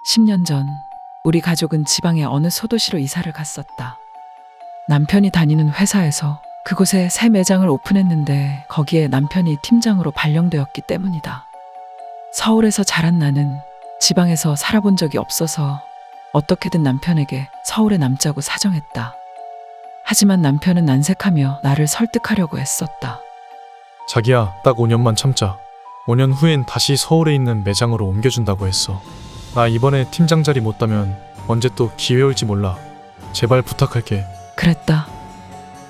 10년 전 우리 가족은 지방의 어느 소도시로 이사를 갔었다. 남편이 다니는 회사에서 그곳에 새 매장을 오픈했는데 거기에 남편이 팀장으로 발령되었기 때문이다. 서울에서 자란 나는 지방에서 살아본 적이 없어서 어떻게든 남편에게 서울에 남자고 사정했다. 하지만 남편은 난색하며 나를 설득하려고 애썼다. 자기야, 딱 5년만 참자. 5년 후엔 다시 서울에 있는 매장으로 옮겨준다고 했어. 나 이번에 팀장 자리 못 따면 언제 또 기회 올지 몰라. 제발 부탁할게. 그랬다.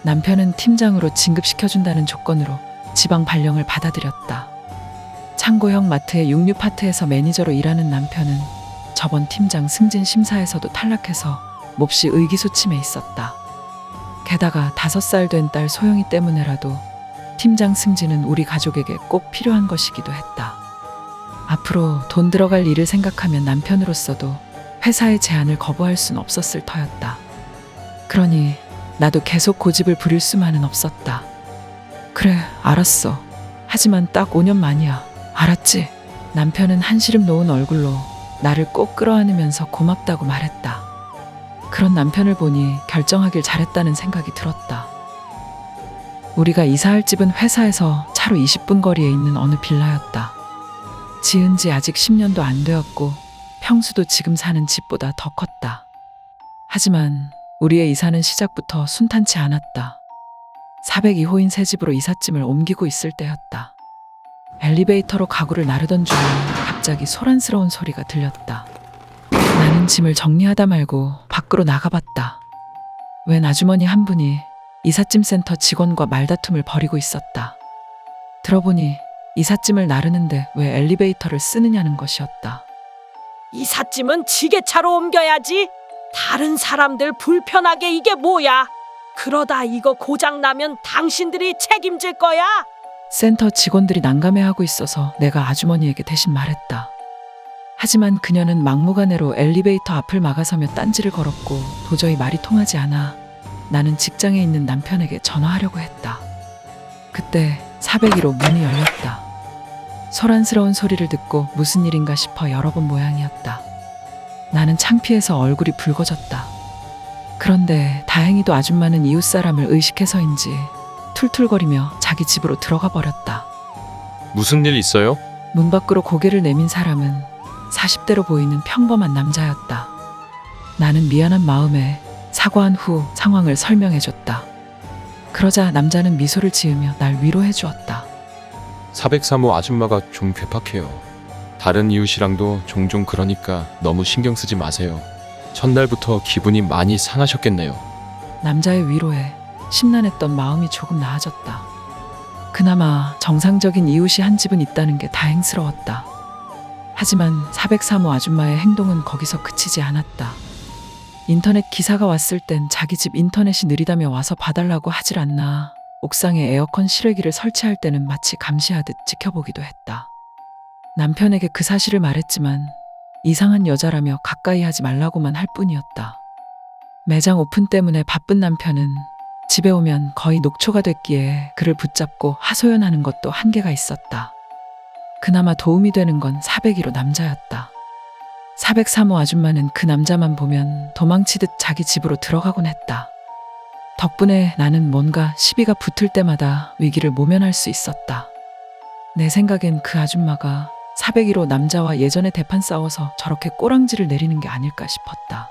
남편은 팀장으로 진급시켜준다는 조건으로 지방 발령을 받아들였다. 창고형 마트의 육류파트에서 매니저로 일하는 남편은 저번 팀장 승진 심사에서도 탈락해서 몹시 의기소침해 있었다. 게다가 5살 된 딸 소영이 때문에라도 팀장 승진은 우리 가족에게 꼭 필요한 것이기도 했다. 앞으로 돈 들어갈 일을 생각하면 남편으로서도 회사의 제안을 거부할 순 없었을 터였다. 그러니 나도 계속 고집을 부릴 수만은 없었다. 그래, 알았어. 하지만 딱 5년 만이야. 알았지? 남편은 한시름 놓은 얼굴로 나를 꼭 끌어안으면서 고맙다고 말했다. 그런 남편을 보니 결정하길 잘했다는 생각이 들었다. 우리가 이사할 집은 회사에서 차로 20분 거리에 있는 어느 빌라였다. 지은 지 아직 10년도 안 되었고 평수도 지금 사는 집보다 더 컸다. 하지만 우리의 이사는 시작부터 순탄치 않았다. 402호인 새 집으로 이삿짐을 옮기고 있을 때였다. 엘리베이터로 가구를 나르던 중에 갑자기 소란스러운 소리가 들렸다. 나는 짐을 정리하다 말고 밖으로 나가봤다. 웬 아주머니 한 분이 이삿짐 센터 직원과 말다툼을 벌이고 있었다. 들어보니 이삿짐을 나르는데 왜 엘리베이터를 쓰느냐는 것이었다. 이삿짐은 지게차로 옮겨야지. 다른 사람들 불편하게 이게 뭐야? 그러다 이거 고장나면 당신들이 책임질 거야. 센터 직원들이 난감해하고 있어서 내가 아주머니에게 대신 말했다. 하지만 그녀는 막무가내로 엘리베이터 앞을 막아서며 딴지를 걸었고 도저히 말이 통하지 않아 나는 직장에 있는 남편에게 전화하려고 했다. 그때 401호 문이 열렸다. 소란스러운 소리를 듣고 무슨 일인가 싶어 열어본 모양이었다. 나는 창피해서 얼굴이 붉어졌다. 그런데 다행히도 아줌마는 이웃 사람을 의식해서인지 툴툴거리며 자기 집으로 들어가 버렸다. 무슨 일 있어요? 문 밖으로 고개를 내민 사람은 40대로 보이는 평범한 남자였다. 나는 미안한 마음에 사과한 후 상황을 설명해줬다. 그러자 남자는 미소를 지으며 날 위로해 주었다. 403호 아줌마가 좀 괴팍해요. 다른 이웃이랑도 종종 그러니까 너무 신경 쓰지 마세요. 첫날부터 기분이 많이 상하셨겠네요. 남자의 위로에 심란했던 마음이 조금 나아졌다. 그나마 정상적인 이웃이 한 집은 있다는 게 다행스러웠다. 하지만 403호 아줌마의 행동은 거기서 그치지 않았다. 인터넷 기사가 왔을 땐 자기 집 인터넷이 느리다며 와서 봐달라고 하질 않나 옥상에 에어컨 실외기를 설치할 때는 마치 감시하듯 지켜보기도 했다. 남편에게 그 사실을 말했지만 이상한 여자라며 가까이 하지 말라고만 할 뿐이었다. 매장 오픈 때문에 바쁜 남편은 집에 오면 거의 녹초가 됐기에 그를 붙잡고 하소연하는 것도 한계가 있었다. 그나마 도움이 되는 건 401호 남자였다. 403호 아줌마는 그 남자만 보면 도망치듯 자기 집으로 들어가곤 했다. 덕분에 나는 뭔가 시비가 붙을 때마다 위기를 모면할 수 있었다. 내 생각엔 그 아줌마가 401호 남자와 예전에 대판 싸워서 저렇게 꼬랑지를 내리는 게 아닐까 싶었다.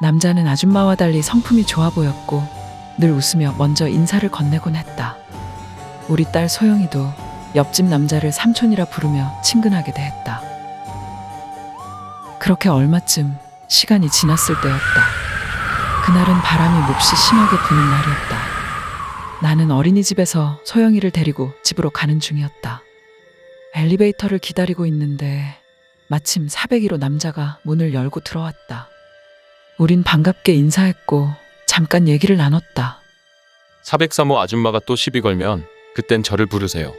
남자는 아줌마와 달리 성품이 좋아 보였고 늘 웃으며 먼저 인사를 건네곤 했다. 우리 딸 소영이도 옆집 남자를 삼촌이라 부르며 친근하게 대했다. 그렇게 얼마쯤 시간이 지났을 때였다. 그날은 바람이 몹시 심하게 부는 날이었다. 나는 어린이집에서 소영이를 데리고 집으로 가는 중이었다. 엘리베이터를 기다리고 있는데 마침 401호 남자가 문을 열고 들어왔다. 우린 반갑게 인사했고 잠깐 얘기를 나눴다. 403호 아줌마가 또 시비 걸면 그땐 저를 부르세요.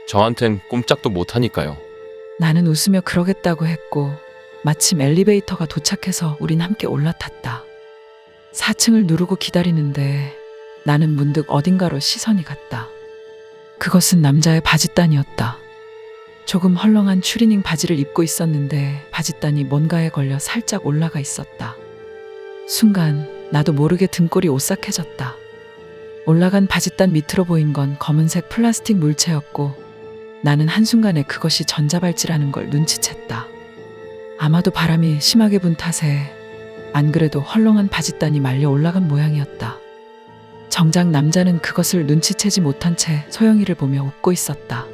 저한텐 꼼짝도 못하니까요. 나는 웃으며 그러겠다고 했고 마침 엘리베이터가 도착해서 우린 함께 올라탔다. 4층을 누르고 기다리는데 나는 문득 어딘가로 시선이 갔다. 그것은 남자의 바짓단이었다. 조금 헐렁한 추리닝 바지를 입고 있었는데 바짓단이 뭔가에 걸려 살짝 올라가 있었다. 순간 나도 모르게 등골이 오싹해졌다. 올라간 바짓단 밑으로 보인 건 검은색 플라스틱 물체였고 나는 한순간에 그것이 전자발찌라는 걸 눈치챘다. 아마도 바람이 심하게 분 탓에 안 그래도 헐렁한 바짓단이 말려 올라간 모양이었다. 정작 남자는 그것을 눈치채지 못한 채 소영이를 보며 웃고 있었다.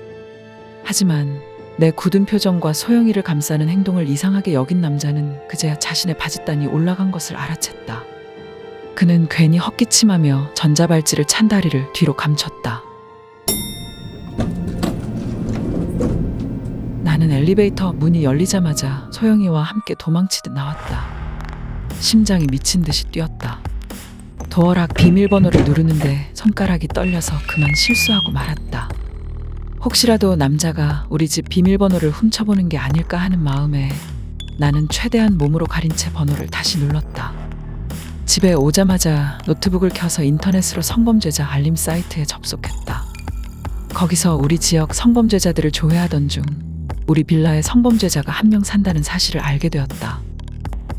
하지만 내 굳은 표정과 소영이를 감싸는 행동을 이상하게 여긴 남자는 그제야 자신의 바짓단이 올라간 것을 알아챘다. 그는 괜히 헛기침하며 전자발찌를 찬 다리를 뒤로 감췄다. 나는 엘리베이터 문이 열리자마자 소영이와 함께 도망치듯 나왔다. 심장이 미친 듯이 뛰었다. 도어락 비밀번호를 누르는데 손가락이 떨려서 그만 실수하고 말았다. 혹시라도 남자가 우리 집 비밀번호를 훔쳐보는 게 아닐까 하는 마음에 나는 최대한 몸으로 가린 채 번호를 다시 눌렀다. 집에 오자마자 노트북을 켜서 인터넷으로 성범죄자 알림 사이트에 접속했다. 거기서 우리 지역 성범죄자들을 조회하던 중 우리 빌라에 성범죄자가 한 명 산다는 사실을 알게 되었다.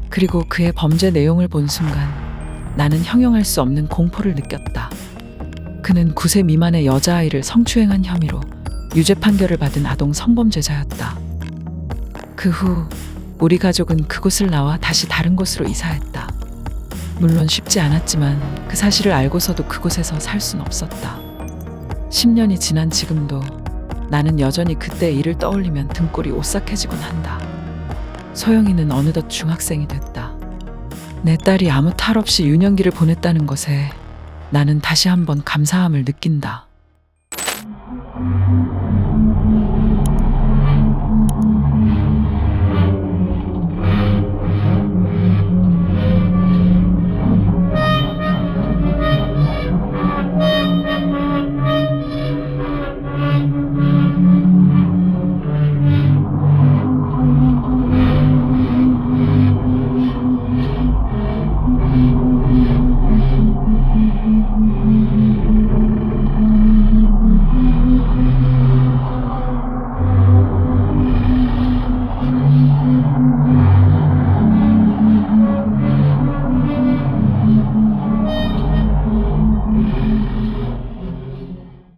그리고 그의 범죄 내용을 본 순간 나는 형용할 수 없는 공포를 느꼈다. 그는 9세 미만의 여자아이를 성추행한 혐의로 유죄 판결을 받은 아동 성범죄자였다. 그 후 우리 가족은 그곳을 나와 다시 다른 곳으로 이사했다. 물론 쉽지 않았지만 그 사실을 알고서도 그곳에서 살 순 없었다. 10년이 지난 지금도 나는 여전히 그때의 일을 떠올리면 등골이 오싹해지곤 한다. 소영이는 어느덧 중학생이 됐다. 내 딸이 아무 탈 없이 유년기를 보냈다는 것에 나는 다시 한번 감사함을 느낀다.